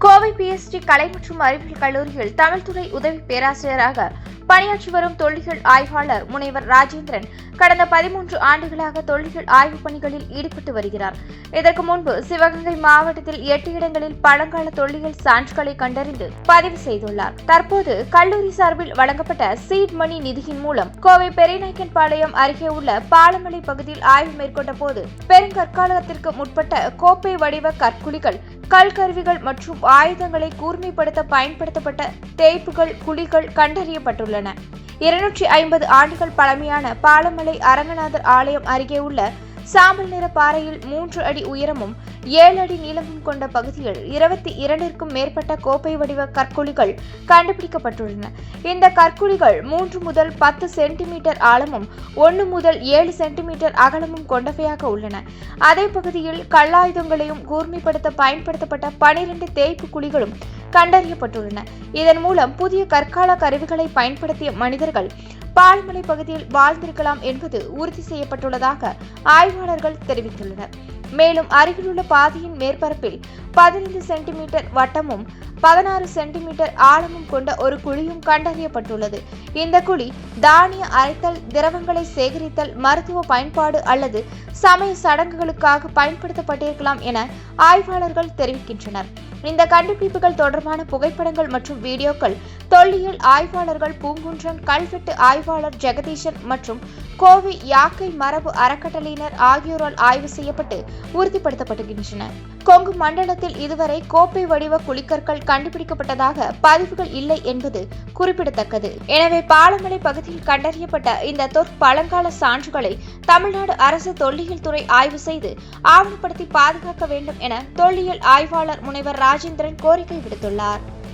Kovai BST கலை மற்றும் அறிவியல் கல்லூரியில் தமிழ் துறை உதவி பேராசிரியராக பணியாற்றி வரும் தொல்லியல் ஆய்வாளர் முனைவர் ராஜேந்திரன் கடந்த 13 ஆண்டுகளாக தொல்லியல் ஆய்வுப் பணிகளில் ஈடுபட்டு வருகிறார். இதற்கு முன்பு சிவகங்கை மாவட்டத்தில் 8 இடங்களில் பழங்கால தொல்லியல் சான்றுகளை கண்டறிந்து பதிவு செய்துள்ளார். தற்போது கல்லூரி சார்பில் வழங்கப்பட்ட சீட் மணி நிதியின் மூலம் கோவை பெரியநாயக்கன்பாளையம் அருகே உள்ள பாலமலை பகுதியில் ஆய்வு மேற்கொண்ட போது பெருங்கற்காலத்திற்கு முற்பட்ட கோப்பை வடிவ கற்குழிகள், கல்கருவிகள் மற்றும் ஆயுதங்களை கூர்மைப்படுத்த பயன்படுத்தப்பட்ட தேய்ப்புகள், குழிகள் கண்டறியப்பட்டுள்ளன. 250 ஆண்டுகள் பழமையான பாலமலை அரங்கநாதர் ஆலயம் அருகே உள்ள சாம்பல் நிற பாறையில் 3 அடி உயரமும் 7 அடி நீளமும் கொண்ட பகுதியில் 22க்கும் மேற்பட்ட கோப்பை வடிவ கற்குழிகள் கண்டுபிடிக்கப்பட்டுள்ளன. இந்த கற்குழிகள் 3 முதல் 10 சென்டிமீட்டர் ஆழமும் 1 முதல் 7 சென்டிமீட்டர் அகலமும் கொண்டவையாக உள்ளன. அதே பகுதியில் கல்லாயுதங்களையும் கூர்மைப்படுத்த பயன்படுத்தப்பட்ட 12 தேய்ப்பு குழிகளும் கண்டறியப்பட்டுள்ளன. இதன் மூலம் புதிய கற்கால கருவிகளை பயன்படுத்திய மனிதர்கள் பாலமலை பகுதியில் வாழ்ந்திருக்கலாம் என்பது உறுதி செய்யப்பட்டுள்ளதாக ஆய்வாளர்கள் தெரிவித்துள்ளனர். மேலும் அருகிலுள்ள பாதையின் மேற்பரப்பில் 15 சென்டிமீட்டர் வட்டமும் 16 சென்டிமீட்டர் ஆழமும் கொண்ட ஒரு குழியும் கண்டறியப்பட்டுள்ளது. இந்த குழி தானிய அரைத்தல், திரவங்களை சேகரித்தல், மருத்துவ பயன்பாடு அல்லது சமய சடங்குகளுக்காக பயன்படுத்தப்பட்டிருக்கலாம் என ஆய்வாளர்கள் தெரிவிக்கின்றனர். இந்த கண்டுபிடிப்புகள் தொடர்பான புகைப்படங்கள் மற்றும் வீடியோக்கள் தொல்லியல் ஆய்வாளர்கள் பூங்குன்றன், கல்வெட்டு ஆய்வாளர் ஜெகதீசன் மற்றும் கோவை யாக்கை மரபு அறக்கட்டளையினர் ஆகியோரால் ஆய்வு செய்யப்பட்டு உறுதிப்படுத்தப்படுகின்றன. கொங்கு மண்டலத்தில் இதுவரை கோப்பை வடிவ குழிக்கற்கள் கண்டுபிடிக்கப்பட்டதாக பதிவுகள் இல்லை என்பது குறிப்பிடத்தக்கது. எனவே பாலமலை பகுதியில் கண்டறியப்பட்ட இந்த பழங்கால சான்றுகளை தமிழ்நாடு அரசு தொல்லியல் துறை ஆய்வு செய்து ஆவணப்படுத்தி பாதுகாக்க வேண்டும் என தொல்லியல் ஆய்வாளர் முனைவர் ராஜேந்திரன் கோரிக்கை விடுத்துள்ளார்.